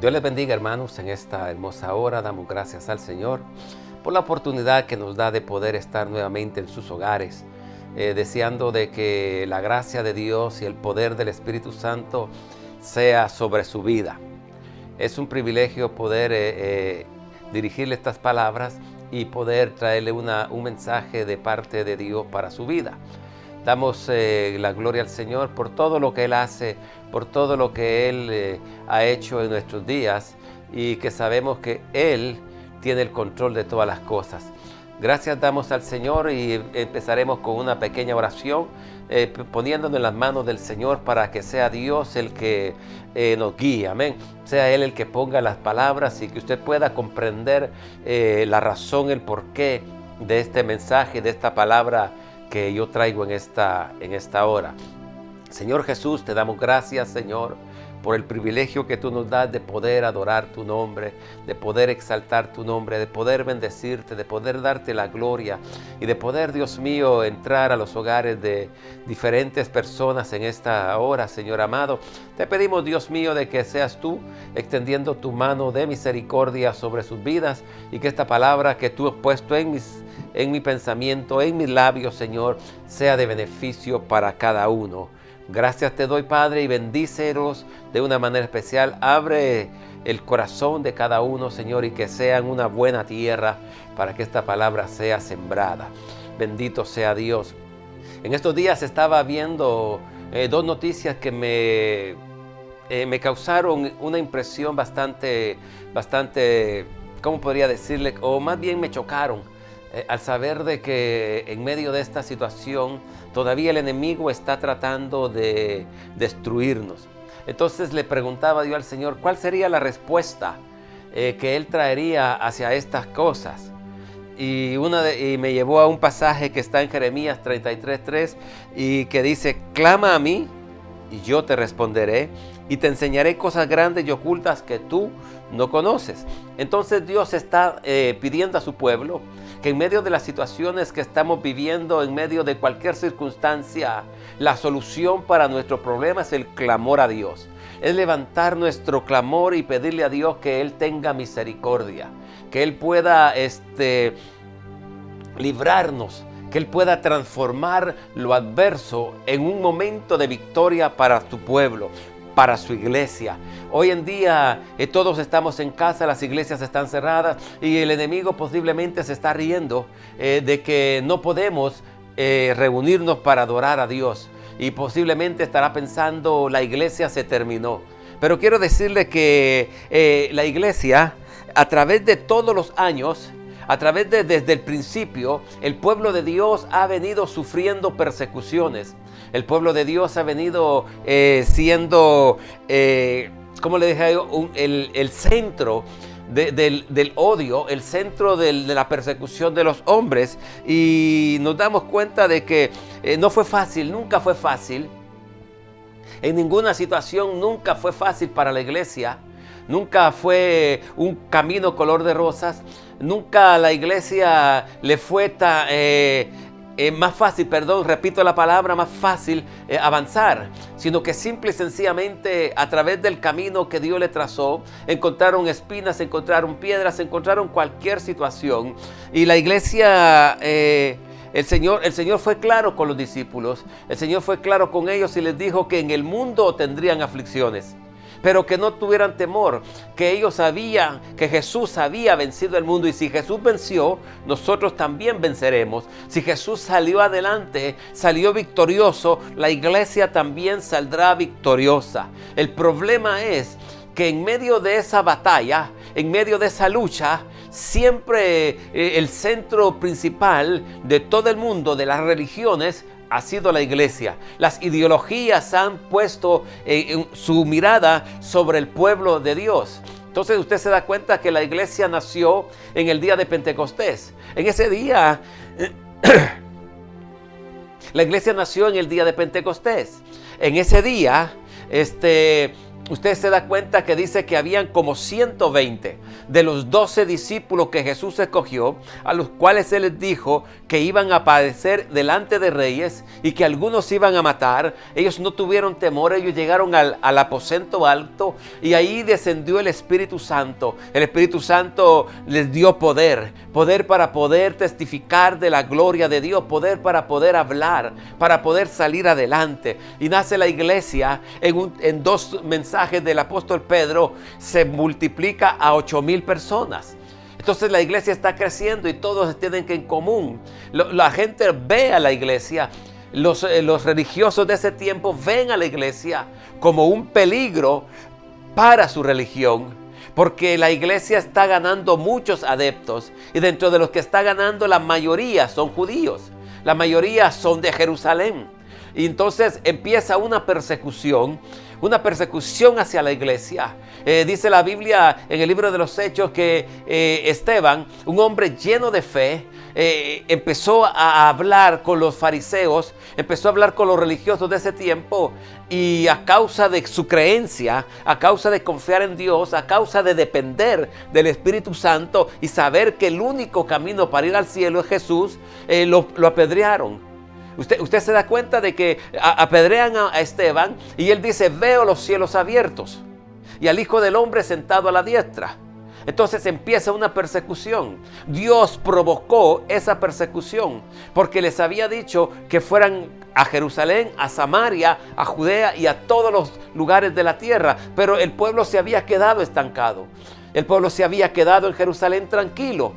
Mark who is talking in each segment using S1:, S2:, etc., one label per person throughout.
S1: Dios les bendiga, hermanos, en esta hermosa hora. Damos gracias al Señor por la oportunidad que nos da de poder estar nuevamente en sus hogares, deseando de que la gracia de Dios y el poder del Espíritu Santo sea sobre su vida. Es un privilegio poder dirigirle estas palabras y poder traerle un mensaje de parte de Dios para su vida. Damos la gloria al Señor por todo lo que Él hace, por todo lo que Él ha hecho en nuestros días, y que sabemos que Él tiene el control de todas las cosas. Gracias damos al Señor y empezaremos con una pequeña oración, poniéndonos en las manos del Señor para que sea Dios el que nos guíe. Amén. Sea Él el que ponga las palabras y que usted pueda comprender la razón, el porqué de este mensaje, de esta palabra que yo traigo en esta hora. Señor Jesús, te damos gracias, Señor, por el privilegio que tú nos das de poder adorar tu nombre, de poder exaltar tu nombre, de poder bendecirte, de poder darte la gloria y de poder, Dios mío, entrar a los hogares de diferentes personas en esta hora, Señor amado. Te pedimos, Dios mío, de que seas tú extendiendo tu mano de misericordia sobre sus vidas y que esta palabra que tú has puesto en mi pensamiento, en mis labios, Señor, sea de beneficio para cada uno. Gracias te doy, Padre, y bendícelos de una manera especial. Abre el corazón de cada uno, Señor, y que sean una buena tierra para que esta palabra sea sembrada. Bendito sea Dios. En estos días estaba viendo dos noticias que me causaron una impresión bastante, ¿cómo podría decirle? O más bien me chocaron. Al saber de que en medio de esta situación todavía el enemigo está tratando de destruirnos. Entonces le preguntaba yo al Señor, ¿cuál sería la respuesta que Él traería hacia estas cosas? Y me llevó a un pasaje que está en Jeremías 33:3 y que dice, clama a mí y yo te responderé y te enseñaré cosas grandes y ocultas que tú no conoces. Entonces Dios está pidiendo a su pueblo que en medio de las situaciones que estamos viviendo, en medio de cualquier circunstancia, la solución para nuestro problema es el clamor a Dios. Es levantar nuestro clamor y pedirle a Dios que Él tenga misericordia, que Él pueda librarnos, que Él pueda transformar lo adverso en un momento de victoria para tu pueblo, para su iglesia. Hoy en día todos estamos en casa, las iglesias están cerradas y el enemigo posiblemente se está riendo de que no podemos reunirnos para adorar a Dios, y posiblemente estará pensando la iglesia se terminó. Pero quiero decirle que la iglesia, a través de todos los años, desde el principio, el pueblo de Dios ha venido sufriendo persecuciones. El pueblo de Dios ha venido siendo, como le dije yo, el centro del odio, el centro de la persecución de los hombres. Y nos damos cuenta de que no fue fácil, nunca fue fácil. En ninguna situación nunca fue fácil para la iglesia. Nunca fue un camino color de rosas. Nunca a la iglesia le fue más fácil, más fácil avanzar, sino que simple y sencillamente a través del camino que Dios le trazó, encontraron espinas, encontraron piedras, encontraron cualquier situación. Y la iglesia, el Señor fue claro con los discípulos, el Señor fue claro con ellos y les dijo que en el mundo tendrían aflicciones, pero que no tuvieran temor, que ellos sabían que Jesús había vencido el mundo, y si Jesús venció, nosotros también venceremos. Si Jesús salió adelante, salió victorioso, la iglesia también saldrá victoriosa. El problema es que en medio de esa batalla, en medio de esa lucha, siempre el centro principal de todo el mundo, de las religiones, ha sido la iglesia. Las ideologías han puesto su mirada sobre el pueblo de Dios. Entonces usted se da cuenta que la iglesia nació en el día de Pentecostés. En ese día, la iglesia nació en el día de Pentecostés. En ese día, usted se da cuenta que dice que habían como 120 de los 12 discípulos que Jesús escogió, a los cuales Él les dijo que iban a padecer delante de reyes y que algunos iban a matar. Ellos no tuvieron temor, ellos llegaron al aposento alto y ahí descendió el Espíritu Santo. El Espíritu Santo les dio poder para poder testificar de la gloria de Dios, poder para poder hablar, para poder salir adelante. Y nace la iglesia en 2 mensajes del apóstol Pedro, se multiplica a 8,000 personas. Entonces la iglesia está creciendo y todos tienen que en común. La gente ve a la iglesia, los religiosos de ese tiempo ven a la iglesia como un peligro para su religión, porque la iglesia está ganando muchos adeptos y dentro de los que está ganando la mayoría son judíos, la mayoría son de Jerusalén. Y entonces empieza una persecución hacia la iglesia. Dice la Biblia en el libro de los Hechos que Esteban, un hombre lleno de fe, empezó a hablar con los fariseos, empezó a hablar con los religiosos de ese tiempo, y a causa de su creencia, a causa de confiar en Dios, a causa de depender del Espíritu Santo y saber que el único camino para ir al cielo es Jesús, lo apedrearon. Usted se da cuenta de que apedrean a Esteban y él dice: veo los cielos abiertos y al Hijo del Hombre sentado a la diestra. Entonces empieza una persecución. Dios provocó esa persecución porque les había dicho que fueran a Jerusalén, a Samaria, a Judea y a todos los lugares de la tierra. Pero el pueblo se había quedado estancado. El pueblo se había quedado en Jerusalén tranquilo.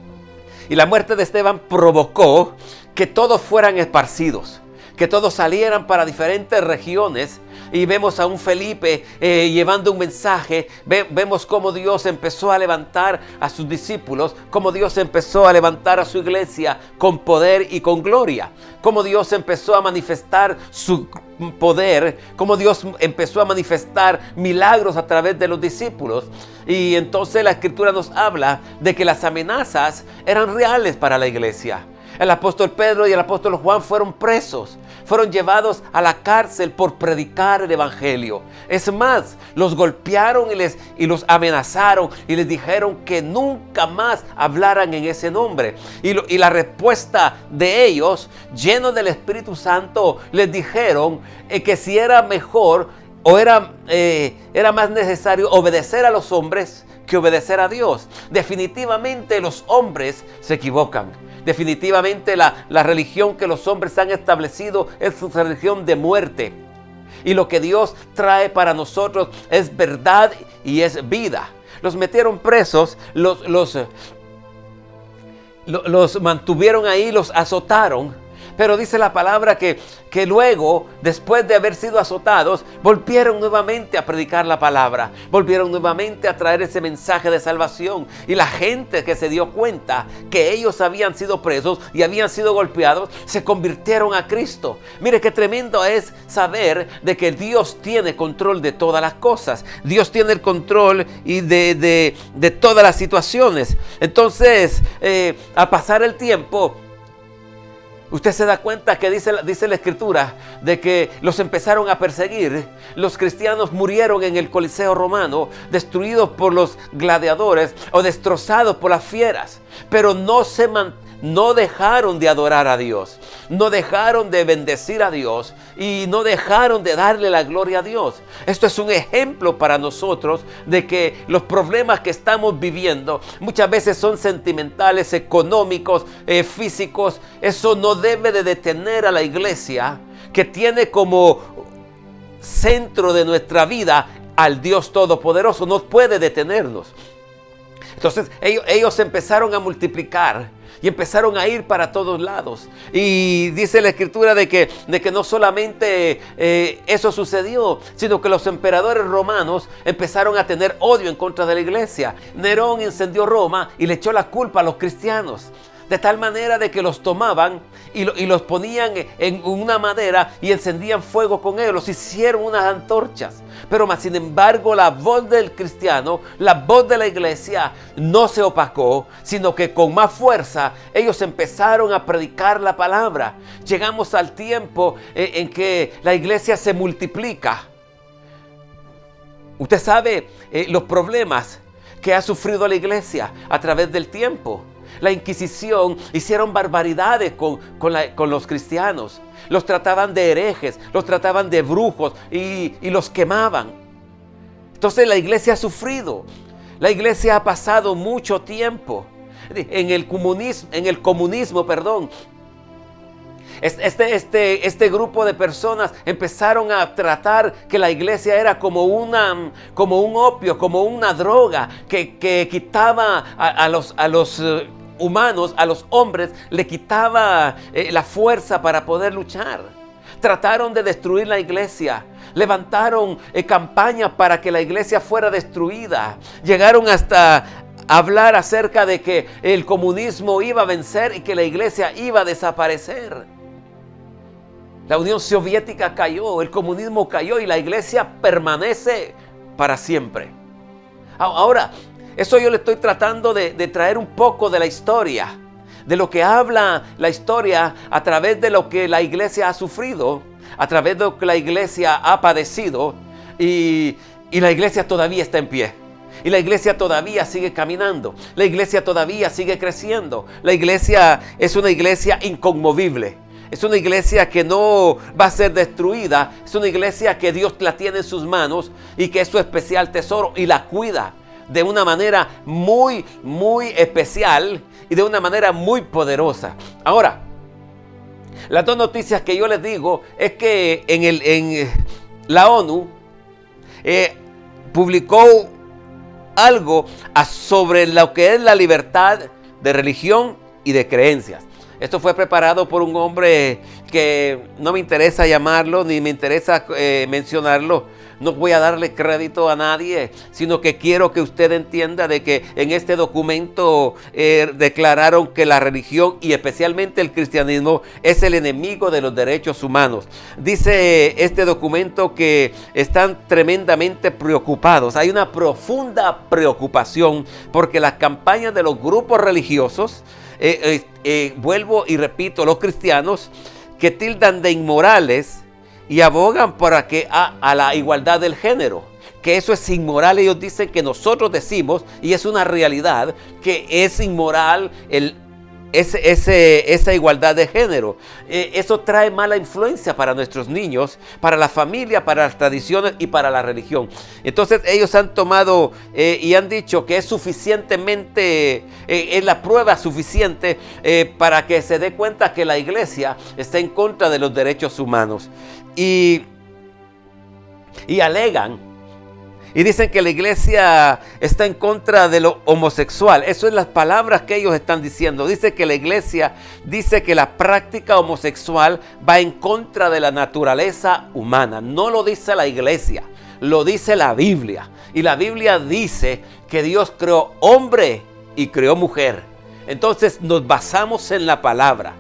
S1: Y la muerte de Esteban provocó que todos fueran esparcidos, que todos salieran para diferentes regiones. Y vemos a un Felipe llevando un mensaje. Vemos cómo Dios empezó a levantar a sus discípulos, cómo Dios empezó a levantar a su iglesia con poder y con gloria, cómo Dios empezó a manifestar su poder, cómo Dios empezó a manifestar milagros a través de los discípulos. Y entonces la Escritura nos habla de que las amenazas eran reales para la iglesia. El apóstol Pedro y el apóstol Juan fueron presos, fueron llevados a la cárcel por predicar el evangelio. Es más, los golpearon y los amenazaron y les dijeron que nunca más hablaran en ese nombre. Y la respuesta de ellos, llenos del Espíritu Santo, les dijeron que si era mejor o era más necesario obedecer a los hombres que obedecer a Dios. Definitivamente los hombres se equivocan. Definitivamente la religión que los hombres han establecido es una religión de muerte. Y lo que Dios trae para nosotros es verdad y es vida. Los metieron presos, los mantuvieron ahí, los azotaron. Pero dice la palabra que luego, después de haber sido azotados, volvieron nuevamente a predicar la palabra. Volvieron nuevamente a traer ese mensaje de salvación. Y la gente que se dio cuenta que ellos habían sido presos y habían sido golpeados, se convirtieron a Cristo. Mire qué tremendo es saber de que Dios tiene control de todas las cosas. Dios tiene el control y de todas las situaciones. Entonces, al pasar el tiempo, usted se da cuenta que dice la Escritura de que los empezaron a perseguir. Los cristianos murieron en el Coliseo romano, destruidos por los gladiadores o destrozados por las fieras. Pero no dejaron de adorar a Dios, no dejaron de bendecir a Dios y no dejaron de darle la gloria a Dios. Esto es un ejemplo para nosotros de que los problemas que estamos viviendo muchas veces son sentimentales, económicos, físicos. Eso no debe de detener a la iglesia, que tiene como centro de nuestra vida al Dios Todopoderoso. No puede detenernos. Entonces ellos empezaron a multiplicar y empezaron a ir para todos lados. Y dice la Escritura de que no solamente eso sucedió, sino que los emperadores romanos empezaron a tener odio en contra de la iglesia. Nerón incendió Roma y le echó la culpa a los cristianos. De tal manera de que los tomaban y los ponían en una madera y encendían fuego con ellos. Los hicieron unas antorchas. Pero más sin embargo, la voz del cristiano, la voz de la iglesia no se opacó, sino que con más fuerza ellos empezaron a predicar la palabra. Llegamos al tiempo en que la iglesia se multiplica. Usted sabe los problemas que ha sufrido la iglesia a través del tiempo. La Inquisición hicieron barbaridades con los cristianos. Los trataban de herejes, los trataban de brujos y los quemaban. Entonces la iglesia ha sufrido. La iglesia ha pasado mucho tiempo en el comunismo. Este grupo de personas empezaron a tratar que la iglesia era como un opio, como una droga que quitaba a los humanos, a los hombres, le quitaba la fuerza para poder luchar. Trataron de destruir la iglesia. Levantaron campañas para que la iglesia fuera destruida. Llegaron hasta hablar acerca de que el comunismo iba a vencer y que la iglesia iba a desaparecer. La Unión Soviética cayó, el comunismo cayó y la iglesia permanece para siempre. Ahora, eso yo le estoy tratando de traer un poco de la historia, de lo que habla la historia a través de lo que la iglesia ha sufrido, a través de lo que la iglesia ha padecido y la iglesia todavía está en pie. Y la iglesia todavía sigue caminando. La iglesia todavía sigue creciendo. La iglesia es una iglesia inconmovible. Es una iglesia que no va a ser destruida. Es una iglesia que Dios la tiene en sus manos y que es su especial tesoro y la cuida de una manera muy, muy especial y de una manera muy poderosa. Ahora, las dos noticias que yo les digo es que en la ONU publicó algo sobre lo que es la libertad de religión y de creencias. Esto fue preparado por un hombre que no me interesa llamarlo ni me interesa mencionarlo. No voy a darle crédito a nadie, sino que quiero que usted entienda de que en este documento declararon que la religión y especialmente el cristianismo es el enemigo de los derechos humanos. Dice este documento que están tremendamente preocupados. Hay una profunda preocupación porque las campañas de los grupos religiosos, vuelvo y repito, los cristianos que tildan de inmorales y abogan para que a la igualdad del género, que eso es inmoral. Ellos dicen que nosotros decimos, y es una realidad, que es inmoral esa igualdad de género. Eso trae mala influencia para nuestros niños, para la familia, para las tradiciones y para la religión. Entonces ellos han tomado y han dicho que es suficientemente, es la prueba suficiente para que se dé cuenta que la iglesia está en contra de los derechos humanos. Y alegan y dicen que la iglesia está en contra de lo homosexual. Eso es las palabras que ellos están diciendo. Dice que la iglesia dice que la práctica homosexual va en contra de la naturaleza humana. No lo dice la iglesia, lo dice la Biblia. Y la Biblia dice que Dios creó hombre y creó mujer. Entonces nos basamos en la palabra,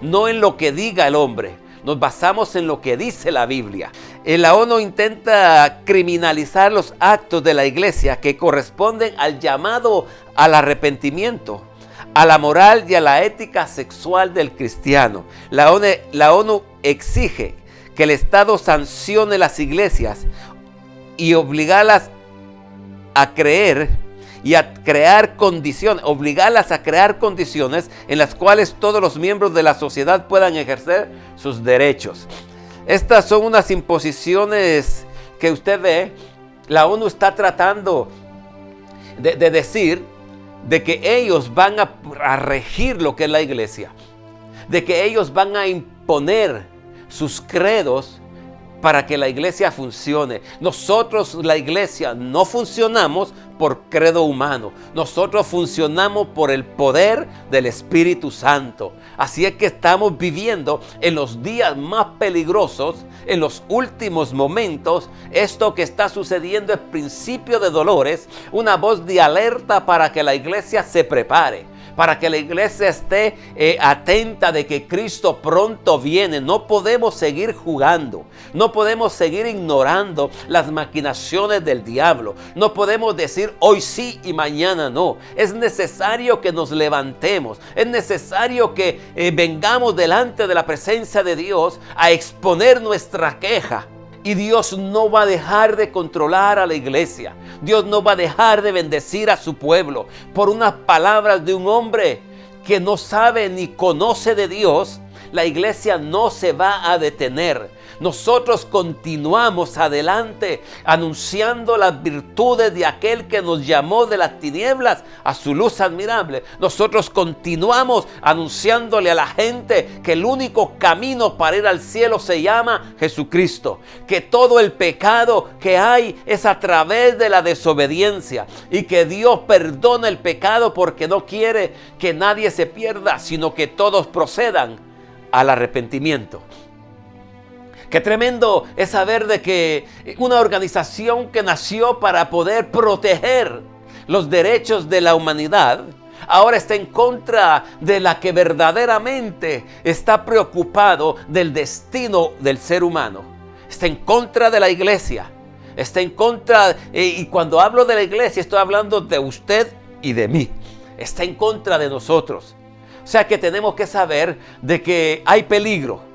S1: no en lo que diga el hombre. Nos basamos en lo que dice la Biblia. La ONU intenta criminalizar los actos de la iglesia que corresponden al llamado al arrepentimiento, a la moral y a la ética sexual del cristiano. La ONU exige que el Estado sancione las iglesias y obligarlas a creer y a crear condiciones, obligarlas a crear condiciones en las cuales todos los miembros de la sociedad puedan ejercer sus derechos. Estas son unas imposiciones que usted ve. La ONU está tratando de decir de que ellos van a regir lo que es la iglesia, de que ellos van a imponer sus credos para que la iglesia funcione. Nosotros, la iglesia, no funcionamos por credo humano. Nosotros funcionamos por el poder del Espíritu Santo. Así es que estamos viviendo en los días más peligrosos, en los últimos momentos. Esto que está sucediendo es principio de dolores, una voz de alerta para que la iglesia se prepare, para que la iglesia esté atenta de que Cristo pronto viene. No podemos seguir jugando, no podemos seguir ignorando las maquinaciones del diablo. No podemos decir hoy sí y mañana no. Es necesario que nos levantemos, es necesario que vengamos delante de la presencia de Dios a exponer nuestra queja. Y Dios no va a dejar de controlar a la iglesia. Dios no va a dejar de bendecir a su pueblo por unas palabras de un hombre que no sabe ni conoce de Dios. La iglesia no se va a detener. Nosotros continuamos adelante anunciando las virtudes de aquel que nos llamó de las tinieblas a su luz admirable. Nosotros continuamos anunciándole a la gente que el único camino para ir al cielo se llama Jesucristo. Que todo el pecado que hay es a través de la desobediencia. Y que Dios perdona el pecado porque no quiere que nadie se pierda, sino que todos procedan al arrepentimiento. Qué tremendo es saber de que una organización que nació para poder proteger los derechos de la humanidad ahora está en contra de la que verdaderamente está preocupado del destino del ser humano. Está en contra de la iglesia. Está en contra, y cuando hablo de la iglesia estoy hablando de usted y de mí. Está en contra de nosotros. O sea que tenemos que saber de que hay peligro.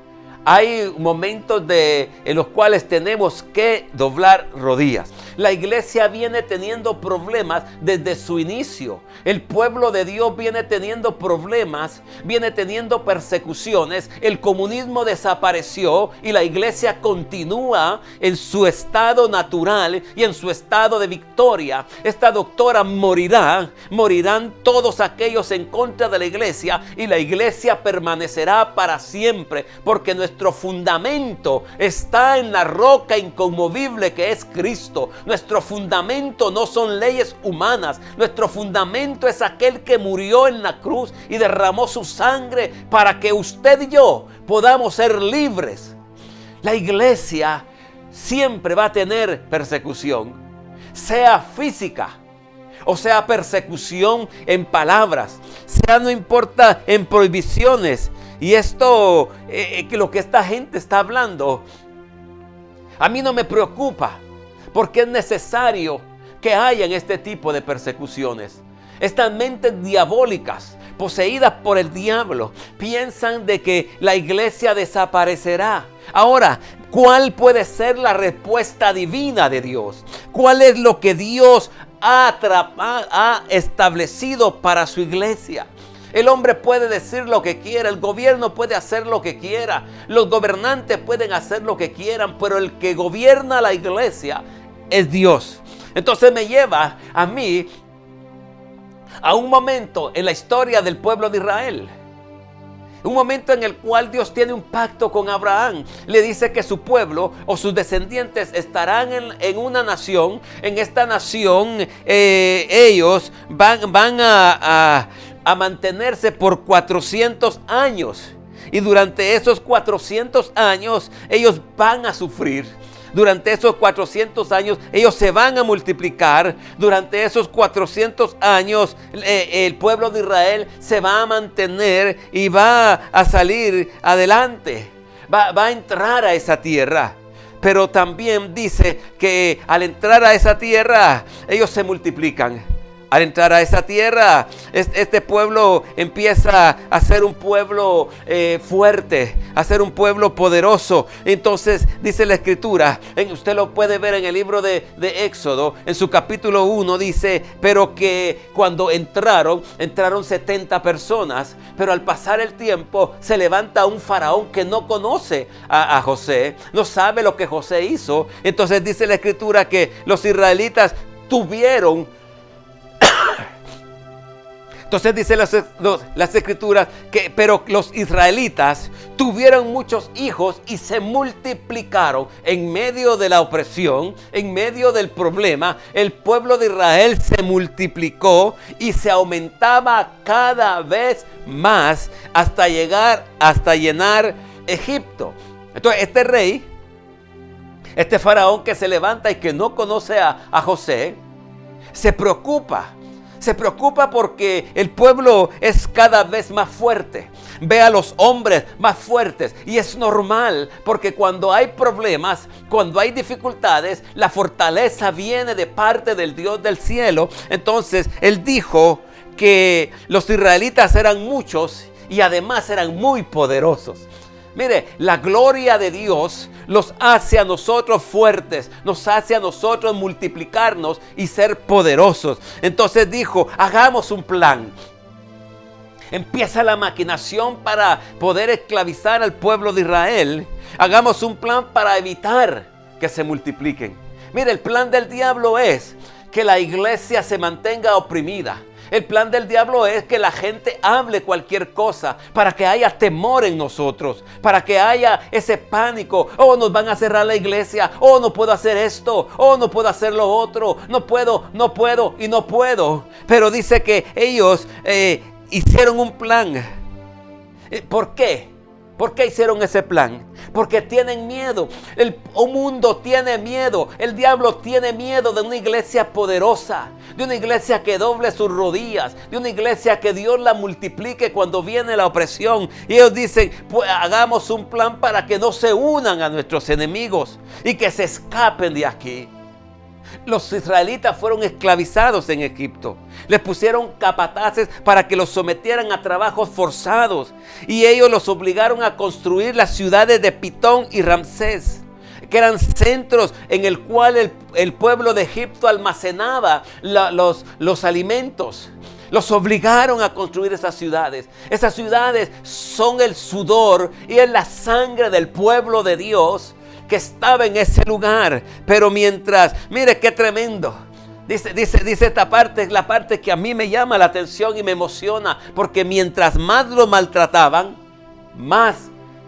S1: Hay momentos en los cuales tenemos que doblar rodillas. La iglesia viene teniendo problemas desde su inicio. El pueblo de Dios viene teniendo problemas, viene teniendo persecuciones. El comunismo desapareció y la iglesia continúa en su estado natural y en su estado de victoria. Esta doctora morirán todos aquellos en contra de la iglesia y la iglesia permanecerá para siempre porque nuestro fundamento está en la roca inconmovible que es Cristo. Nuestro fundamento no son leyes humanas. Nuestro fundamento es aquel que murió en la cruz y derramó su sangre para que usted y yo podamos ser libres. La iglesia siempre va a tener persecución, sea física o sea persecución en palabras, sea no importa en prohibiciones. Y esto, que lo que esta gente está hablando, a mí no me preocupa, porque es necesario que hayan este tipo de persecuciones. Estas mentes diabólicas, poseídas por el diablo, piensan de que la iglesia desaparecerá. Ahora, ¿cuál puede ser la respuesta divina de Dios? ¿Cuál es lo que Dios ha establecido para su iglesia? El hombre puede decir lo que quiera, el gobierno puede hacer lo que quiera, los gobernantes pueden hacer lo que quieran, pero el que gobierna la iglesia es Dios. Entonces me lleva a mí a un momento en la historia del pueblo de Israel. Un momento en el cual Dios tiene un pacto con Abraham. Le dice que su pueblo o sus descendientes estarán en una nación. En esta nación ellos van a mantenerse por 400 años. Y durante esos 400 años ellos van a sufrir. Durante esos 400 años ellos se van a multiplicar. Durante esos 400 años el pueblo de Israel se va a mantener y va a salir adelante. Va a entrar a esa tierra. Pero también dice que al entrar a esa tierra ellos se multiplican. Al entrar a esa tierra, este pueblo empieza a ser un pueblo fuerte, a ser un pueblo poderoso. Entonces dice la escritura, usted lo puede ver en el libro de Éxodo, en su capítulo 1 dice, pero que cuando entraron 70 personas, pero al pasar el tiempo se levanta un faraón que no conoce a José, no sabe lo que José hizo. Entonces dice la escritura que los israelitas tuvieron. Entonces dice las escrituras que pero los israelitas tuvieron muchos hijos y se multiplicaron en medio de la opresión, en medio del problema. El pueblo de Israel se multiplicó y se aumentaba cada vez más hasta llenar Egipto. Entonces este rey, este faraón que se levanta y que no conoce a José, se preocupa porque el pueblo es cada vez más fuerte. Ve a los hombres más fuertes y es normal porque cuando hay problemas, cuando hay dificultades, la fortaleza viene de parte del Dios del cielo. Entonces él dijo que los israelitas eran muchos y además eran muy poderosos. Mire, la gloria de Dios los hace a nosotros fuertes, nos hace a nosotros multiplicarnos y ser poderosos. Entonces dijo, hagamos un plan. Empieza la maquinación para poder esclavizar al pueblo de Israel. Hagamos un plan para evitar que se multipliquen. Mire, el plan del diablo es que la iglesia se mantenga oprimida. El plan del diablo es que la gente hable cualquier cosa para que haya temor en nosotros, para que haya ese pánico. Oh, nos van a cerrar la iglesia. Oh, no puedo hacer esto. Oh, no puedo hacer lo otro. No puedo y no puedo. Pero dice que ellos hicieron un plan. ¿Por qué? ¿Por qué hicieron ese plan? Porque tienen miedo. El mundo tiene miedo. El diablo tiene miedo de una iglesia poderosa, de una iglesia que doble sus rodillas, de una iglesia que Dios la multiplique cuando viene la opresión. Y ellos dicen, pues hagamos un plan para que no se unan a nuestros enemigos y que se escapen de aquí. Los israelitas fueron esclavizados en Egipto. Les pusieron capataces para que los sometieran a trabajos forzados. Y ellos los obligaron a construir las ciudades de Pitón y Ramsés, que eran centros en el cual el pueblo de Egipto almacenaba los alimentos. Los obligaron a construir esas ciudades. Esas ciudades son el sudor y es la sangre del pueblo de Dios que estaba en ese lugar. Pero mientras, mire qué tremendo. Dice esta parte, es la parte que a mí me llama la atención y me emociona. Porque mientras más lo maltrataban, más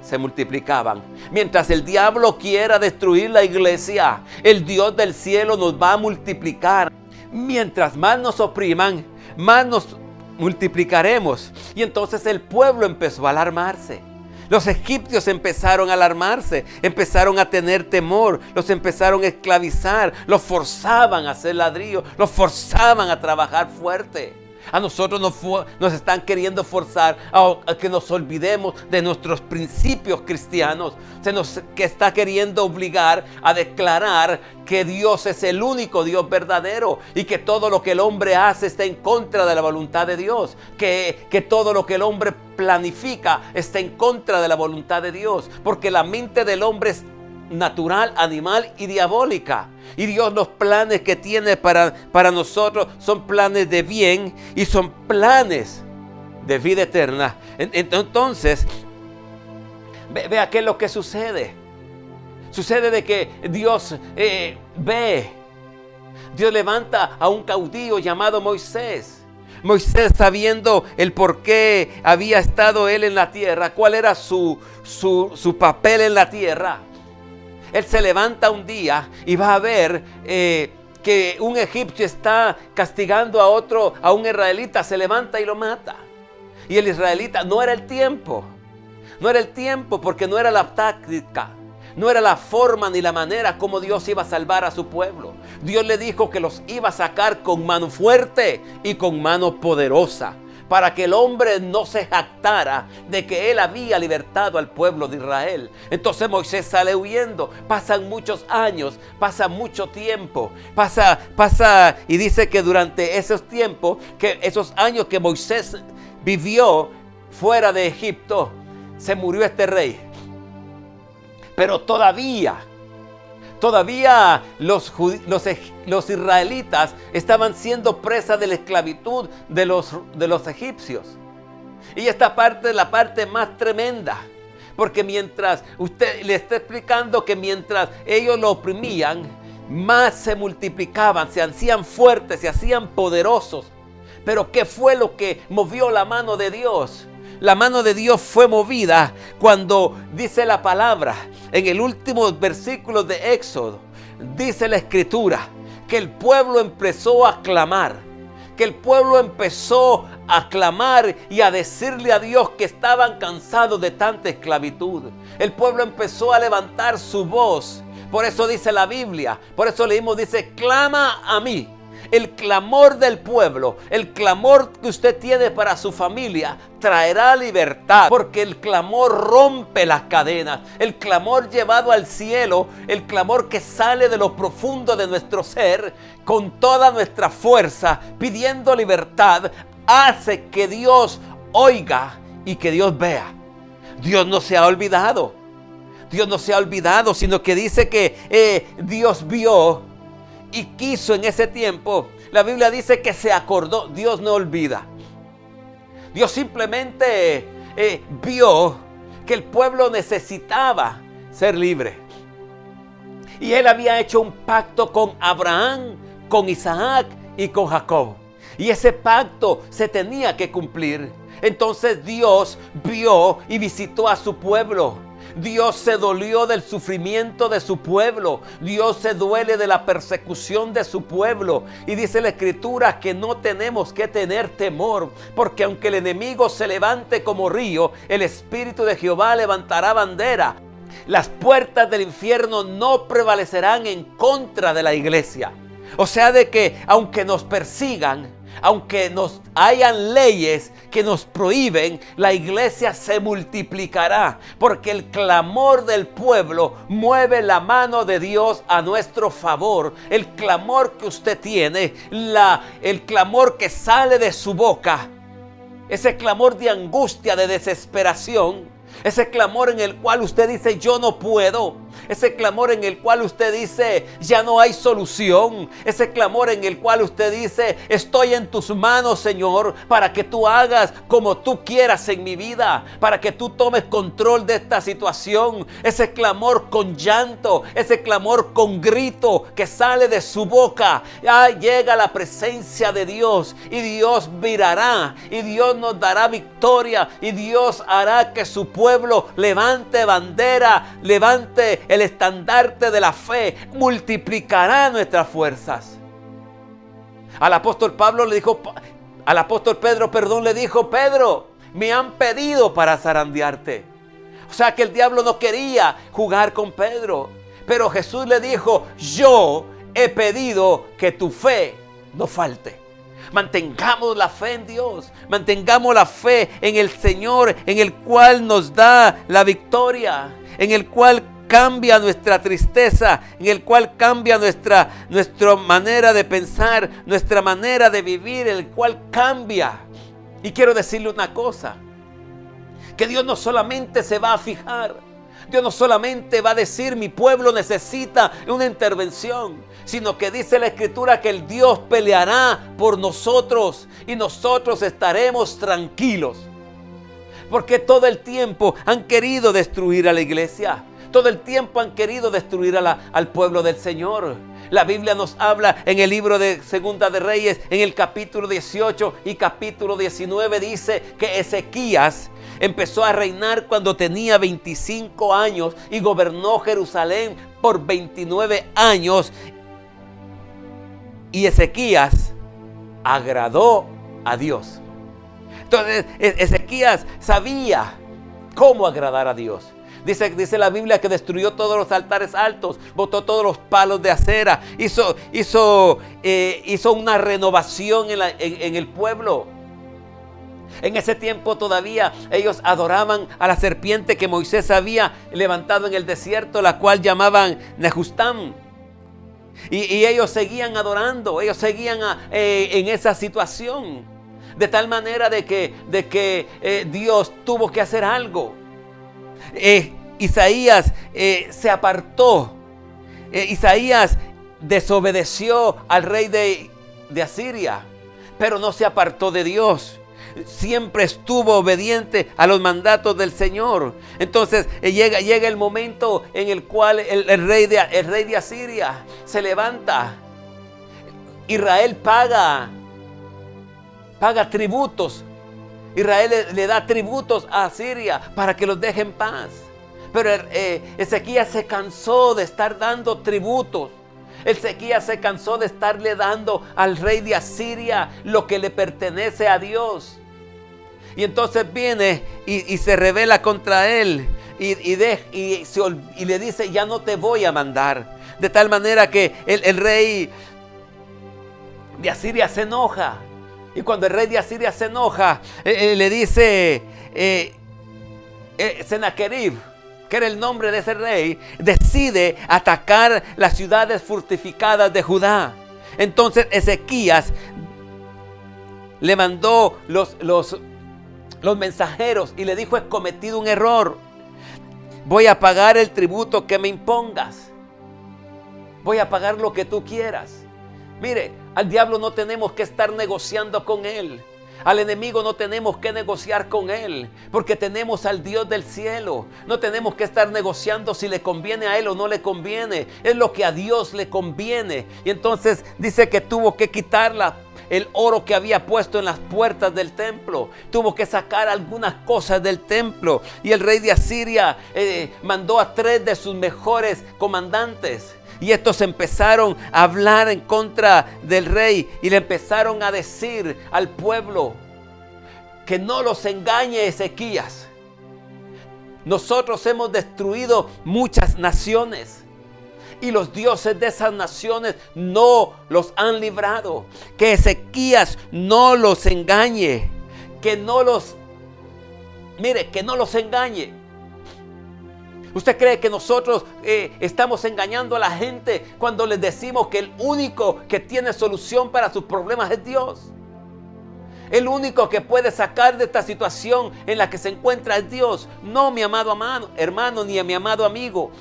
S1: se multiplicaban. Mientras el diablo quiera destruir la iglesia, el Dios del cielo nos va a multiplicar. Mientras más nos opriman, más nos multiplicaremos. Y entonces el pueblo empezó a alarmarse. Los egipcios empezaron a alarmarse, empezaron a tener temor, los empezaron a esclavizar, los forzaban a hacer ladrillo, los forzaban a trabajar fuerte. A nosotros nos están queriendo forzar a que nos olvidemos de nuestros principios cristianos. Se nos está queriendo obligar a declarar que Dios es el único Dios verdadero y que todo lo que el hombre hace está en contra de la voluntad de Dios. Que todo lo que el hombre planifica está en contra de la voluntad de Dios. Porque la mente del hombre es natural, animal y diabólica. Y Dios, los planes que tiene para nosotros son planes de bien y son planes de vida eterna. Entonces, vea qué es lo que sucede. Sucede de que Dios Dios levanta a un caudillo llamado Moisés. Moisés, sabiendo el por qué había estado él en la tierra, cuál era su papel en la tierra. Él se levanta un día y va a ver que un egipcio está castigando a un israelita. Se levanta y lo mata. Y el israelita, no era el tiempo. No era el tiempo porque no era la táctica. No era la forma ni la manera como Dios iba a salvar a su pueblo. Dios le dijo que los iba a sacar con mano fuerte y con mano poderosa, para que el hombre no se jactara de que él había libertado al pueblo de Israel. Entonces Moisés sale huyendo. Pasan muchos años, pasa mucho tiempo. Pasa y dice que durante esos tiempos, que esos años que Moisés vivió fuera de Egipto, se murió este rey. Pero todavía los israelitas estaban siendo presa de la esclavitud de los egipcios. Y esta parte es la parte más tremenda. Porque mientras usted le está explicando que mientras ellos lo oprimían, más se multiplicaban, se hacían fuertes, se hacían poderosos. Pero ¿qué fue lo que movió la mano de Dios? La mano de Dios fue movida cuando dice la palabra, en el último versículo de Éxodo, dice la escritura, que el pueblo empezó a clamar, que el pueblo empezó a clamar y a decirle a Dios que estaban cansados de tanta esclavitud. El pueblo empezó a levantar su voz. Por eso dice la Biblia, por eso leímos, dice, clama a mí. El clamor del pueblo, el clamor que usted tiene para su familia, traerá libertad. Porque el clamor rompe las cadenas. El clamor llevado al cielo, el clamor que sale de lo profundo de nuestro ser, con toda nuestra fuerza, pidiendo libertad, hace que Dios oiga y que Dios vea. Dios no se ha olvidado. Dios no se ha olvidado, sino que dice que Dios vio y quiso en ese tiempo. La Biblia dice que se acordó. Dios no olvida. Dios simplemente vio que el pueblo necesitaba ser libre. Y Él había hecho un pacto con Abraham, con Isaac y con Jacob. Y ese pacto se tenía que cumplir. Entonces Dios vio y visitó a su pueblo. Dios se dolió del sufrimiento de su pueblo. Dios se duele de la persecución de su pueblo. Y dice la Escritura que no tenemos que tener temor, porque aunque el enemigo se levante como río, el Espíritu de Jehová levantará bandera. Las puertas del infierno no prevalecerán en contra de la iglesia. O sea, de que aunque nos persigan, aunque nos hayan leyes que nos prohíben, la iglesia se multiplicará, porque el clamor del pueblo mueve la mano de Dios a nuestro favor. El clamor que usted tiene, el clamor que sale de su boca, ese clamor de angustia, de desesperación, ese clamor en el cual usted dice yo no puedo. Ese clamor en el cual usted dice ya no hay solución. Ese clamor en el cual usted dice estoy en tus manos, Señor, para que tú hagas como tú quieras en mi vida, para que tú tomes control de esta situación. Ese clamor con llanto, ese clamor con grito que sale de su boca. Llega la presencia de Dios y Dios virará y Dios nos dará victoria y Dios hará que su pueblo levante bandera, levante el estandarte de la fe, multiplicará nuestras fuerzas. Al apóstol Pedro le dijo, Pedro, me han pedido para zarandearte. O sea que el diablo no quería jugar con Pedro, pero Jesús le dijo, yo he pedido que tu fe no falte. Mantengamos la fe en Dios, mantengamos la fe en el Señor, en el cual nos da la victoria, en el cual cambia nuestra tristeza, en el cual cambia nuestra manera de pensar, nuestra manera de vivir, el cual cambia. Y quiero decirle una cosa, que Dios no solamente se va a fijar, Dios no solamente va a decir mi pueblo necesita una intervención, sino que dice la Escritura que el Dios peleará por nosotros y nosotros estaremos tranquilos. Porque todo el tiempo han querido destruir a la iglesia. Todo el tiempo han querido destruir al pueblo del Señor. La Biblia nos habla en el libro de Segunda de Reyes, en el capítulo 18 y capítulo 19, dice que Ezequías empezó a reinar cuando tenía 25 años y gobernó Jerusalén por 29 años. Y Ezequías agradó a Dios. Entonces Ezequías sabía cómo agradar a Dios. Dice la Biblia que destruyó todos los altares altos, botó todos los palos de acera, hizo una renovación en el pueblo. En ese tiempo todavía ellos adoraban a la serpiente que Moisés había levantado en el desierto, la cual llamaban Nehustán. Y ellos seguían adorando, ellos seguían en esa situación. De tal manera de que Dios tuvo que hacer algo. Isaías se apartó. Isaías desobedeció al rey de Asiria, pero no se apartó de Dios. Siempre estuvo obediente a los mandatos del Señor. Entonces llega el momento en el cual el rey de Asiria se levanta. Israel paga tributos. Israel le da tributos a Asiria para que los deje en paz. Pero Ezequías se cansó de estar dando tributos. Ezequías se cansó de estarle dando al rey de Asiria lo que le pertenece a Dios. Y entonces viene y se rebela contra él y le dice, ya no te voy a mandar. De tal manera que el rey de Asiria se enoja. Y cuando el rey de Asiria se enoja, le dice Sennacherib, que era el nombre de ese rey, decide atacar las ciudades fortificadas de Judá. Entonces Ezequías le mandó los mensajeros y le dijo: he cometido un error. Voy a pagar el tributo que me impongas. Voy a pagar lo que tú quieras. Mire, al diablo no tenemos que estar negociando con él. Al enemigo no tenemos que negociar con él, porque tenemos al Dios del cielo. No tenemos que estar negociando si le conviene a él o no le conviene. Es lo que a Dios le conviene. Y entonces dice que tuvo que quitarla. El oro que había puesto en las puertas del templo. Tuvo que sacar algunas cosas del templo. Y el rey de Asiria mandó a 3 de sus mejores comandantes. Y estos empezaron a hablar en contra del rey. Y le empezaron a decir al pueblo que no los engañe Ezequías. Nosotros hemos destruido muchas naciones. Y los dioses de esas naciones no los han librado. Que Ezequías no los engañe. Que no los engañe. ¿Usted cree que nosotros estamos engañando a la gente cuando les decimos que el único que tiene solución para sus problemas es Dios? El único que puede sacar de esta situación en la que se encuentra es Dios. No mi amado hermano ni a mi amado amigo.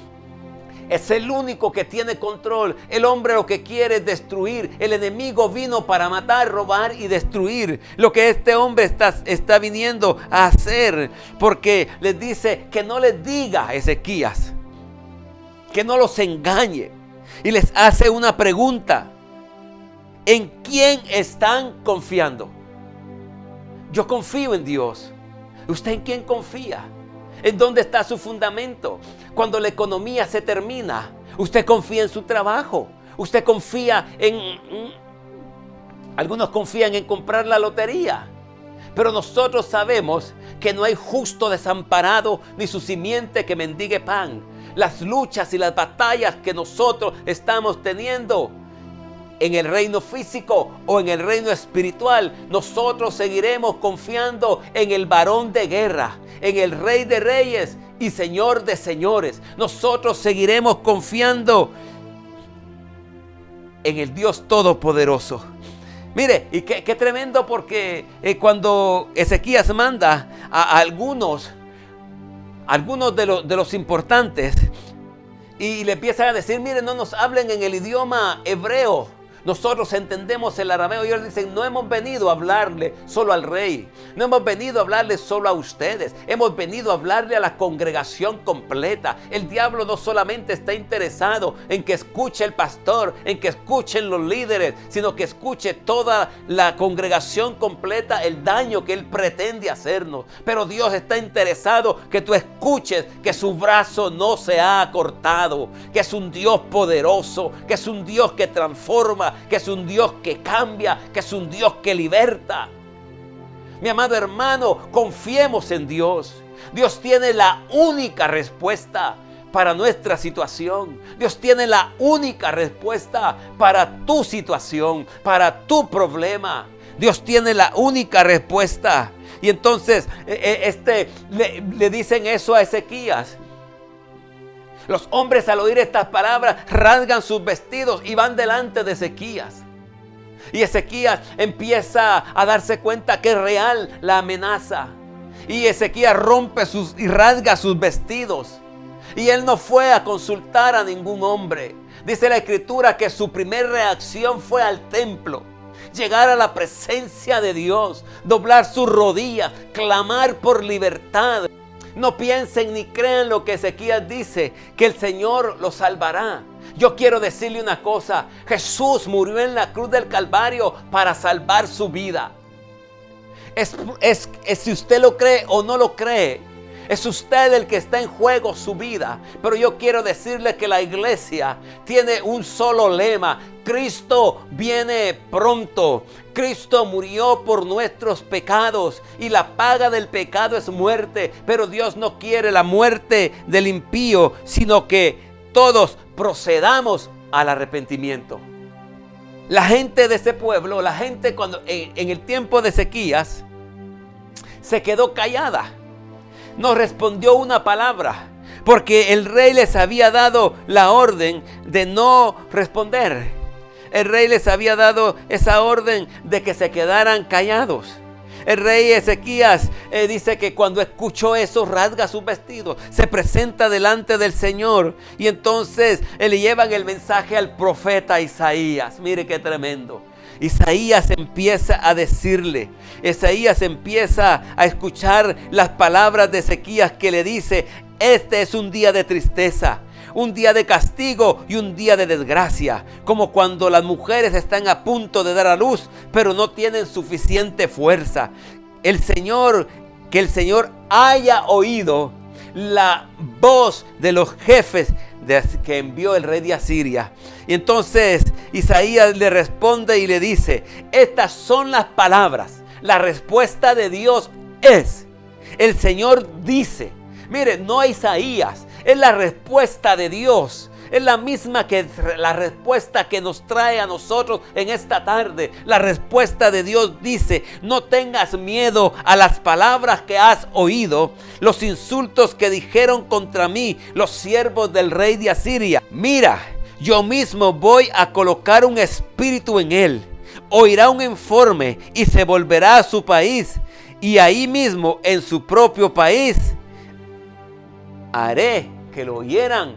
S1: Es el único que tiene control. El hombre lo que quiere es destruir. El enemigo vino para matar, robar y destruir. Lo que este hombre está viniendo a hacer. Porque les dice que no les diga a Ezequías, que no los engañe. Y les hace una pregunta: ¿en quién están confiando? Yo confío en Dios. ¿Usted en quién confía? ¿En dónde está su fundamento? Cuando la economía se termina, usted confía en su trabajo. Usted confía algunos confían en comprar la lotería. Pero nosotros sabemos que no hay justo desamparado ni su simiente que mendigue pan. Las luchas y las batallas que nosotros estamos teniendo en el reino físico o en el reino espiritual, nosotros seguiremos confiando en el varón de guerra, en el Rey de Reyes y Señor de Señores. Nosotros seguiremos confiando en el Dios Todopoderoso. Mire, y qué tremendo, porque cuando Ezequías manda a algunos de los importantes y le empiezan a decir: miren, no nos hablen en el idioma hebreo. Nosotros entendemos el arameo. Y ellos dicen: no hemos venido a hablarle solo al rey. No hemos venido a hablarle solo a ustedes. Hemos venido a hablarle a la congregación completa. El diablo no solamente está interesado en que escuche el pastor, en que escuchen los líderes, sino que escuche toda la congregación completa el daño que él pretende hacernos. Pero Dios está interesado que tú escuches que su brazo no se ha cortado, que es un Dios poderoso, que es un Dios que transforma, que es un Dios que cambia, que es un Dios que liberta. Mi amado hermano, confiemos en Dios. Dios tiene la única respuesta para nuestra situación. Dios tiene la única respuesta para tu situación, para tu problema. Dios tiene la única respuesta. Y entonces le dicen eso a Ezequías. Los hombres, al oír estas palabras, rasgan sus vestidos y van delante de Ezequías. Y Ezequías empieza a darse cuenta que es real la amenaza. Y Ezequías rompe y rasga sus vestidos. Y él no fue a consultar a ningún hombre. Dice la Escritura que su primera reacción fue al templo. Llegar a la presencia de Dios, doblar sus rodillas, clamar por libertad. No piensen ni crean lo que Ezequías dice, que el Señor los salvará. Yo quiero decirle una cosa: Jesús murió en la cruz del Calvario para salvar su vida. Es si usted lo cree o no lo cree, es usted el que está en juego su vida. Pero yo quiero decirle que la iglesia tiene un solo lema: Cristo viene pronto. Cristo murió por nuestros pecados y la paga del pecado es muerte. Pero Dios no quiere la muerte del impío, sino que todos procedamos al arrepentimiento. La gente de ese pueblo, la gente cuando en el tiempo de Ezequías, se quedó callada. No respondió una palabra, porque el rey les había dado la orden de no responder. El rey les había dado esa orden de que se quedaran callados. el rey Ezequías dice que cuando escuchó eso rasga sus vestidos, se presenta delante del Señor y entonces le llevan el mensaje al profeta Isaías. Mire qué tremendo. Isaías empieza a decirle, Isaías empieza a escuchar las palabras de Ezequías que le dice: este es un día de tristeza, un día de castigo y un día de desgracia, como cuando las mujeres están a punto de dar a luz, pero no tienen suficiente fuerza. Que el Señor haya oído la voz de los jefes que envió el rey de Asiria. Y entonces Isaías le responde y le dice: estas son las palabras. La respuesta de Dios es: el Señor dice. Mire, no Isaías, es la respuesta de Dios. Es la misma que la respuesta que nos trae a nosotros en esta tarde. La respuesta de Dios dice: no tengas miedo a las palabras que has oído, los insultos que dijeron contra mí los siervos del rey de Asiria. Mira, yo mismo voy a colocar un espíritu en él. Oirá un informe y se volverá a su país. Y ahí mismo, en su propio país, haré que lo hieran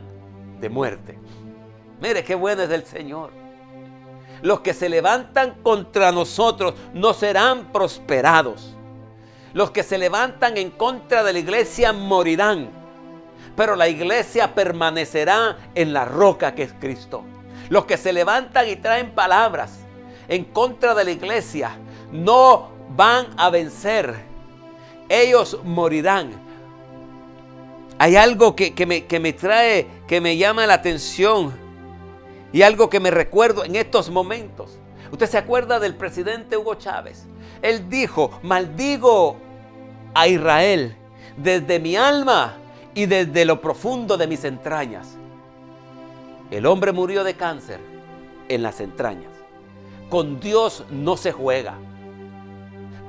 S1: de muerte. Mire qué bueno es el Señor. Los que se levantan contra nosotros no serán prosperados. Los que se levantan en contra de la iglesia morirán, pero la iglesia permanecerá en la roca que es Cristo. Los que se levantan y traen palabras en contra de la iglesia no van a vencer. Ellos morirán. Hay algo que me llama la atención y algo que me recuerdo en estos momentos. ¿Usted se acuerda del presidente Hugo Chávez? Él dijo: maldigo a Israel desde mi alma y desde lo profundo de mis entrañas. El hombre murió de cáncer en las entrañas. Con Dios no se juega.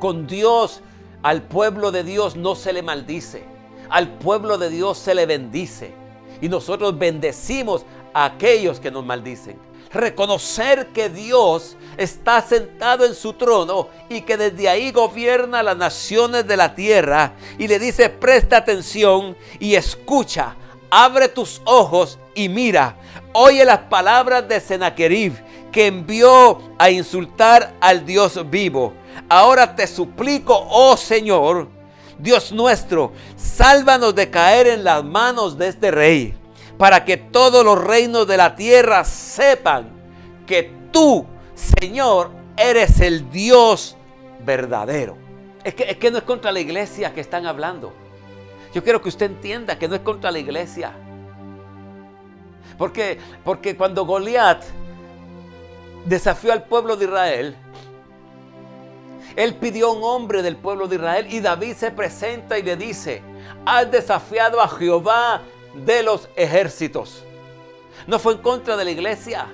S1: Con Dios, al pueblo de Dios no se le maldice. Al pueblo de Dios se le bendice. Y nosotros bendecimos a aquellos que nos maldicen. Reconocer que Dios está sentado en su trono y que desde ahí gobierna las naciones de la tierra. Y le dice: presta atención y escucha. Abre tus ojos y mira. Oye las palabras de Sennacherib, que envió a insultar al Dios vivo. Ahora te suplico, oh Señor, Dios nuestro, sálvanos de caer en las manos de este rey, para que todos los reinos de la tierra sepan que tú, Señor, eres el Dios verdadero. Es que no es contra la iglesia que están hablando. Yo quiero que usted entienda que no es contra la iglesia. Porque cuando Goliat desafió al pueblo de Israel, él pidió a un hombre del pueblo de Israel y David se presenta y le dice: has desafiado a Jehová de los ejércitos. No fue en contra de la iglesia,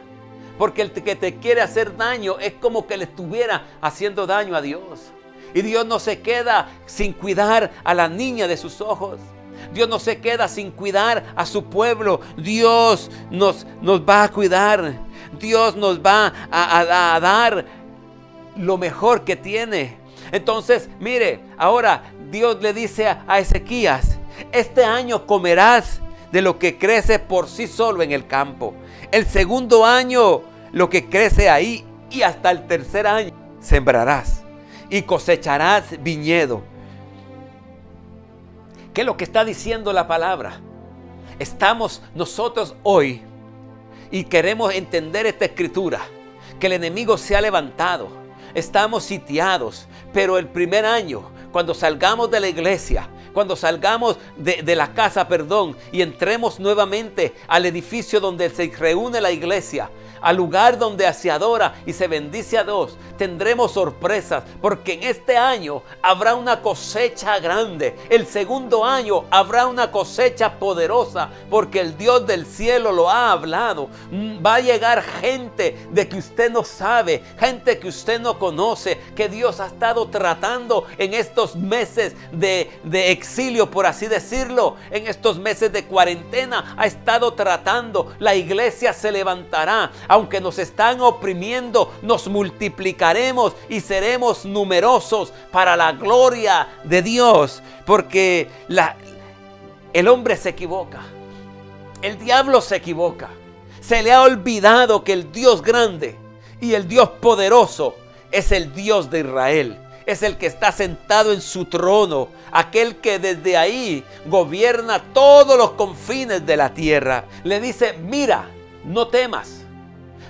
S1: porque el que te quiere hacer daño es como que le estuviera haciendo daño a Dios. Y Dios no se queda sin cuidar a la niña de sus ojos. Dios no se queda sin cuidar a su pueblo. Dios nos va a cuidar. Dios nos va a dar lo mejor que tiene. Entonces, mire, ahora Dios le dice a Ezequías: este año comerás de lo que crece por sí solo en el campo. El segundo año lo que crece ahí, y hasta el tercer año sembrarás y cosecharás viñedo. ¿Qué es lo que está diciendo la palabra? Estamos nosotros hoy y queremos entender esta escritura, que el enemigo se ha levantado. Estamos sitiados, pero el primer año, cuando salgamos de la iglesia, cuando salgamos de la casa, y entremos nuevamente al edificio donde se reúne la iglesia, al lugar donde se adora y se bendice a Dios, tendremos sorpresas, porque en este año habrá una cosecha grande. El segundo año habrá una cosecha poderosa, porque el Dios del cielo lo ha hablado. Va a llegar gente de que usted no sabe, gente que usted no conoce, que Dios ha estado tratando en estos meses de exilio, por así decirlo, en estos meses de cuarentena, ha estado tratando. La iglesia se levantará. Aunque nos están oprimiendo, nos multiplicaremos y seremos numerosos para la gloria de Dios. Porque el hombre se equivoca. El diablo se equivoca. Se le ha olvidado que el Dios grande y el Dios poderoso es el Dios de Israel. Es el que está sentado en su trono, aquel que desde ahí gobierna todos los confines de la tierra. Le dice, mira, no temas,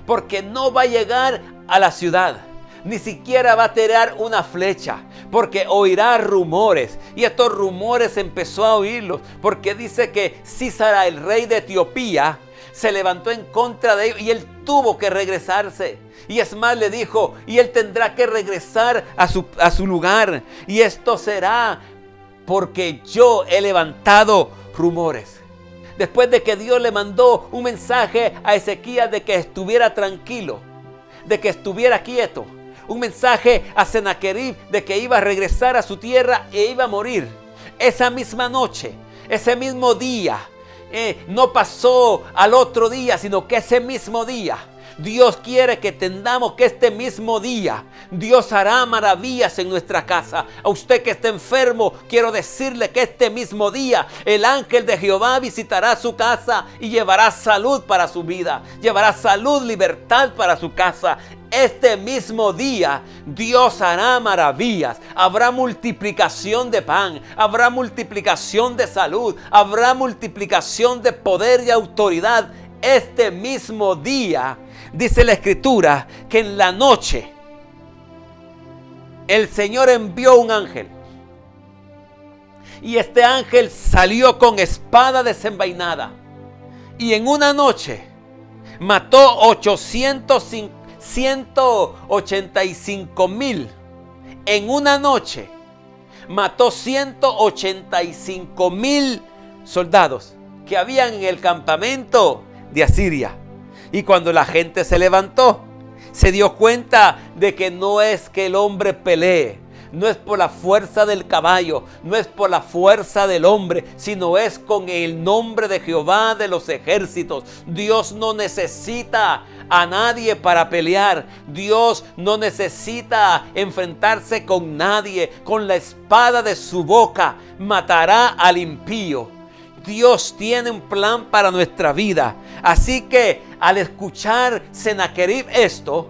S1: porque no va a llegar a la ciudad, ni siquiera va a tirar una flecha, porque oirá rumores. Y estos rumores empezó a oírlos, porque dice que Sísara, el rey de Etiopía, se levantó en contra de ellos y él tuvo que regresarse. Y es más, le dijo, y él tendrá que regresar a su lugar. Y esto será porque yo he levantado rumores. Después de que Dios le mandó un mensaje a Ezequías de que estuviera tranquilo, de que estuviera quieto. Un mensaje a Sennacherib de que iba a regresar a su tierra e iba a morir. Esa misma noche, ese mismo día, no pasó al otro día, sino que ese mismo día, Dios quiere que entendamos que este mismo día Dios hará maravillas en nuestra casa. A usted que está enfermo, quiero decirle que este mismo día el ángel de Jehová visitará su casa y llevará salud para su vida, llevará salud, libertad para su casa. Este mismo día Dios hará maravillas. Habrá multiplicación de pan, habrá multiplicación de salud, habrá multiplicación de poder y autoridad. Este mismo día, dice la Escritura, que en la noche el Señor envió un ángel. Y este ángel salió con espada desenvainada. Y en una noche mató 185,000. En una noche mató 185,000 soldados que habían en el campamento de Asiria. Y cuando la gente se levantó, se dio cuenta de que no es que el hombre pelee, no es por la fuerza del caballo, no es por la fuerza del hombre, sino es con el nombre de Jehová de los ejércitos. Dios no necesita a nadie para pelear. Dios no necesita enfrentarse con nadie. Con la espada de su boca matará al impío. Dios tiene un plan para nuestra vida. Así que al escuchar Sennacherib esto,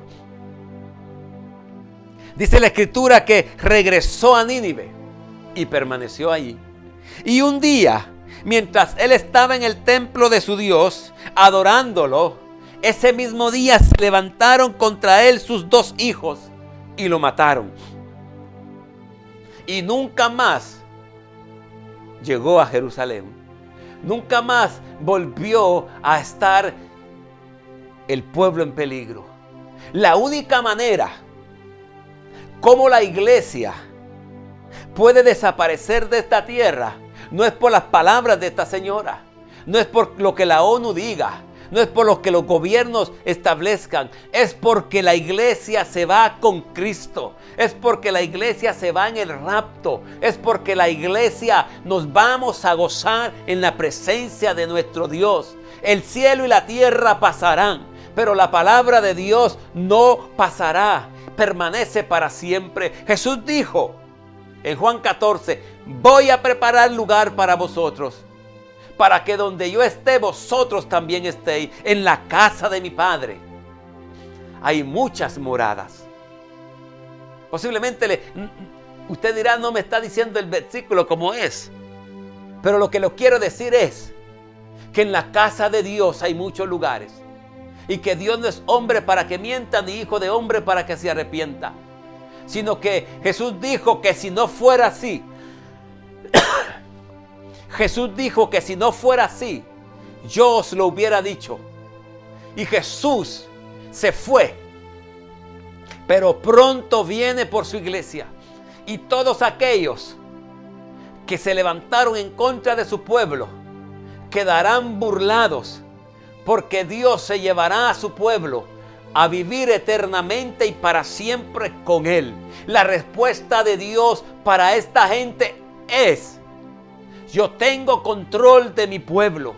S1: dice la Escritura que regresó a Nínive y permaneció allí. Y un día, mientras él estaba en el templo de su Dios, adorándolo, ese mismo día se levantaron contra él sus 2 hijos y lo mataron. Y nunca más llegó a Jerusalén. Nunca más volvió a estar el pueblo en peligro. La única manera como la iglesia puede desaparecer de esta tierra no es por las palabras de esta señora, no es por lo que la ONU diga, no es por lo que los gobiernos establezcan, es porque la iglesia se va con Cristo, es porque la iglesia se va en el rapto, es porque la iglesia nos vamos a gozar en la presencia de nuestro Dios. El cielo y la tierra pasarán, pero la palabra de Dios no pasará, permanece para siempre. Jesús dijo en Juan 14, voy a preparar lugar para vosotros, para que donde yo esté, vosotros también estéis. En la casa de mi Padre hay muchas moradas. Posiblemente usted dirá, no me está diciendo el versículo como es. Pero lo que lo quiero decir es que en la casa de Dios hay muchos lugares. Y que Dios no es hombre para que mienta, ni hijo de hombre para que se arrepienta. Sino que Jesús dijo que si no fuera así, Jesús dijo que si no fuera así, yo os lo hubiera dicho. Y Jesús se fue, pero pronto viene por su iglesia. Y todos aquellos que se levantaron en contra de su pueblo quedarán burlados, porque Dios se llevará a su pueblo a vivir eternamente y para siempre con Él. La respuesta de Dios para esta gente es Yo tengo control de mi pueblo.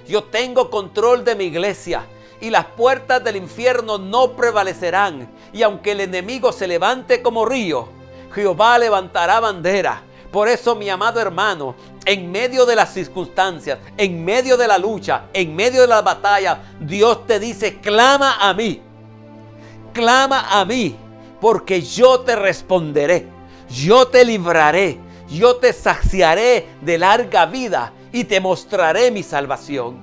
S1: Yo tengo control de mi iglesia. Y las puertas del infierno no prevalecerán. Y aunque el enemigo se levante como río, Jehová levantará bandera. Por eso, mi amado hermano, en medio de las circunstancias, en medio de la lucha, en medio de la batalla, Dios te dice: clama a mí. Clama a mí, porque yo te responderé. Yo te libraré. Yo te saciaré de larga vida y te mostraré mi salvación.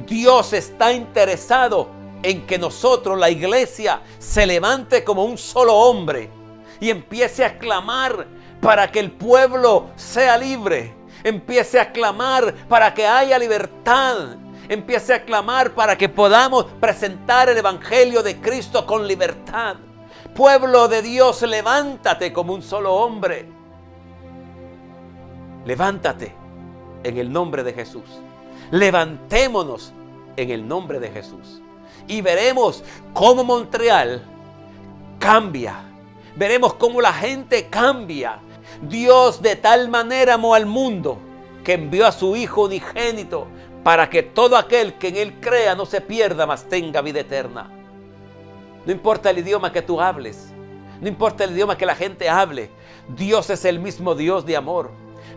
S1: Dios está interesado en que nosotros, la iglesia, se levante como un solo hombre y empiece a clamar para que el pueblo sea libre. Empiece a clamar para que haya libertad. Empiece a clamar para que podamos presentar el evangelio de Cristo con libertad. Pueblo de Dios, levántate como un solo hombre. Levántate en el nombre de Jesús. Levantémonos en el nombre de Jesús. Y veremos cómo Montreal cambia. Veremos cómo la gente cambia. Dios de tal manera amó al mundo que envió a su Hijo unigénito para que todo aquel que en Él crea no se pierda, mas tenga vida eterna. No importa el idioma que tú hables. No importa el idioma que la gente hable. Dios es el mismo Dios de amor.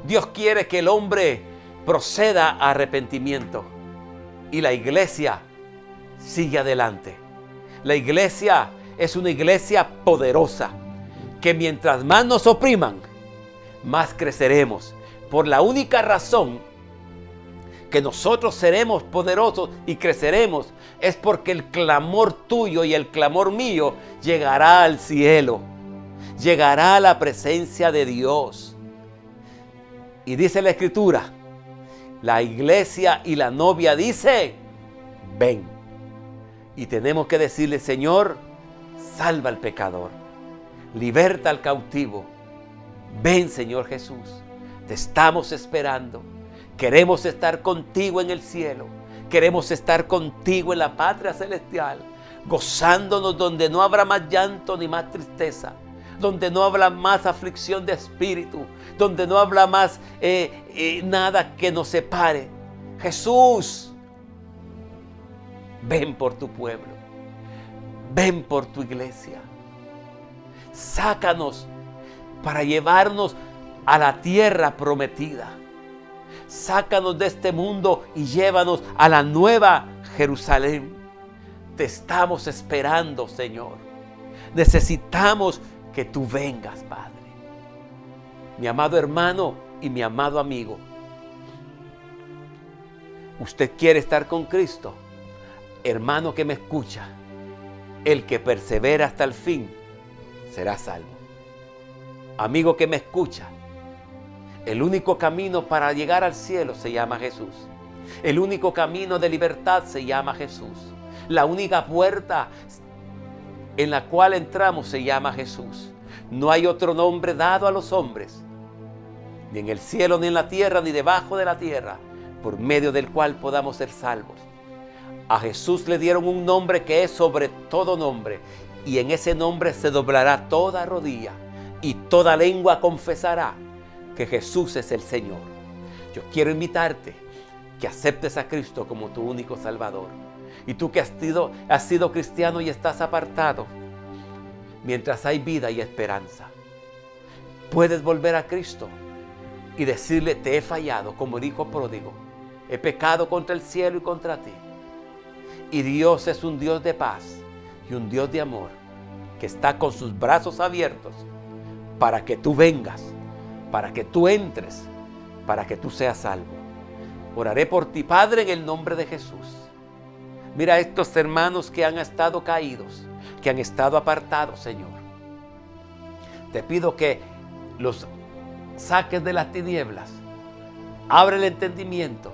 S1: Dios quiere que el hombre proceda a arrepentimiento. Y la iglesia sigue adelante. La iglesia es una iglesia poderosa, que mientras más nos opriman, más creceremos. Por la única razón que nosotros seremos poderosos y creceremos es porque el clamor tuyo y el clamor mío llegará al cielo. Llegará a la presencia de Dios. Y dice la Escritura, la iglesia y la novia dice: ven. Y tenemos que decirle: Señor, salva al pecador, liberta al cautivo. Ven, Señor Jesús, te estamos esperando. Queremos estar contigo en el cielo. Queremos estar contigo en la patria celestial, gozándonos donde no habrá más llanto ni más tristeza, donde no habrá más aflicción de espíritu, donde no habrá más nada que nos separe. Jesús, ven por tu pueblo, ven por tu iglesia. Sácanos para llevarnos a la tierra prometida. Sácanos de este mundo y llévanos a la nueva Jerusalén. Te estamos esperando, Señor. Necesitamos que tú vengas, Padre. Mi amado hermano y mi amado amigo, usted quiere estar con Cristo. Hermano que me escucha, el que persevera hasta el fin será salvo. Amigo que me escucha, el único camino para llegar al cielo se llama Jesús. El único camino de libertad se llama Jesús. La única puerta en la cual entramos se llama Jesús. No hay otro nombre dado a los hombres, ni en el cielo, ni en la tierra, ni debajo de la tierra, por medio del cual podamos ser salvos. A Jesús le dieron un nombre que es sobre todo nombre, y en ese nombre se doblará toda rodilla y toda lengua confesará que Jesús es el Señor. Yo quiero invitarte que aceptes a Cristo como tu único Salvador. Y tú que has sido cristiano y estás apartado, mientras hay vida y esperanza, puedes volver a Cristo y decirle: te he fallado como el hijo pródigo. He pecado contra el cielo y contra ti. Y Dios es un Dios de paz y un Dios de amor, que está con sus brazos abiertos para que tú vengas, para que tú entres, para que tú seas salvo. Oraré por ti, Padre, en el nombre de Jesús. Mira a estos hermanos que han estado caídos, que han estado apartados, Señor. Te pido que los saques de las tinieblas. Abre el entendimiento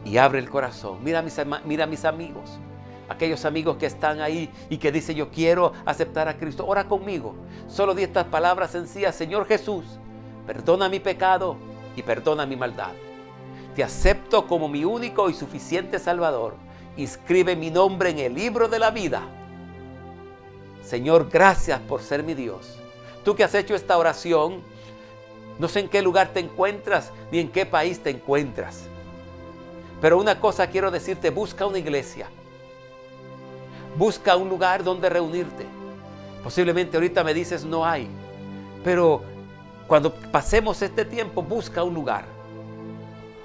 S1: y abre el corazón. Mira a mis amigos, aquellos amigos que están ahí y que dicen: yo quiero aceptar a Cristo. Ora conmigo. Solo di estas palabras sencillas: Señor Jesús, perdona mi pecado y perdona mi maldad. Te acepto como mi único y suficiente Salvador. Inscribe mi nombre en el libro de la vida. Señor, gracias por ser mi Dios. Tú que has hecho esta oración, No sé en qué lugar te encuentras, ni en qué país te encuentras. Pero una cosa quiero decirte, busca una iglesia. Busca un lugar donde reunirte. Posiblemente ahorita me dices no hay. Pero cuando pasemos este tiempo, busca un lugar.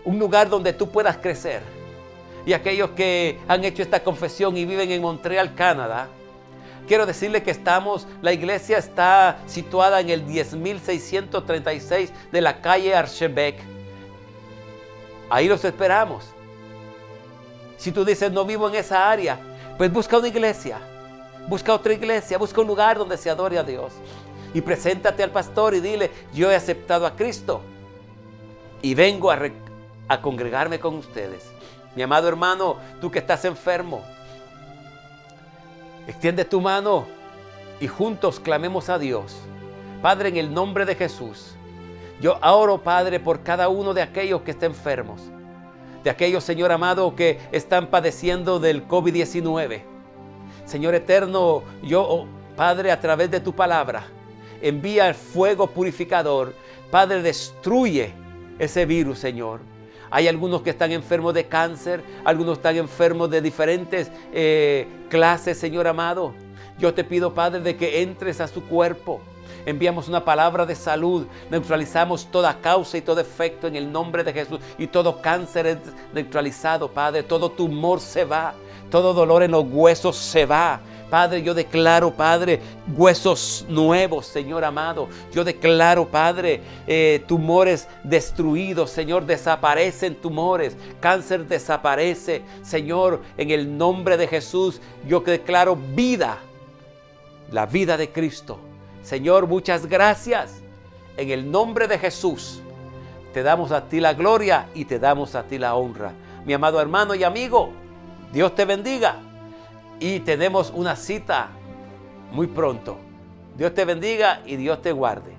S1: Un lugar donde tú puedas crecer. Y aquellos que han hecho esta confesión y viven en Montreal, Canadá, quiero decirle que la iglesia está situada en el 10.636 de la calle Archevêque. Ahí los esperamos. Si tú dices no vivo en esa área, pues busca una iglesia, busca otra iglesia, busca un lugar donde se adore a Dios. Y preséntate al pastor y dile, yo he aceptado a Cristo y vengo a congregarme con ustedes. Mi amado hermano, tú que estás enfermo, extiende tu mano y juntos clamemos a Dios. Padre, en el nombre de Jesús, yo oro, Padre, por cada uno de aquellos que estén enfermos, de aquellos, Señor amado, que están padeciendo del COVID-19. Señor eterno, yo, Padre, a través de tu palabra, envía el fuego purificador. Padre, destruye ese virus, Señor. Hay algunos que están enfermos de cáncer, algunos están enfermos de diferentes clases, Señor amado. Yo te pido, Padre, de que entres a su cuerpo. Enviamos una palabra de salud, neutralizamos toda causa y todo efecto en el nombre de Jesús. Y todo cáncer es neutralizado, Padre. Todo tumor se va, todo dolor en los huesos se va. Padre, yo declaro, Padre, huesos nuevos, Señor amado. Yo declaro, Padre, tumores destruidos, Señor, desaparecen tumores. Cáncer desaparece, Señor, en el nombre de Jesús. Yo declaro vida, la vida de Cristo. Señor, muchas gracias. En el nombre de Jesús, te damos a ti la gloria y te damos a ti la honra. Mi amado hermano y amigo, Dios te bendiga. Y tenemos una cita muy pronto. Dios te bendiga y Dios te guarde.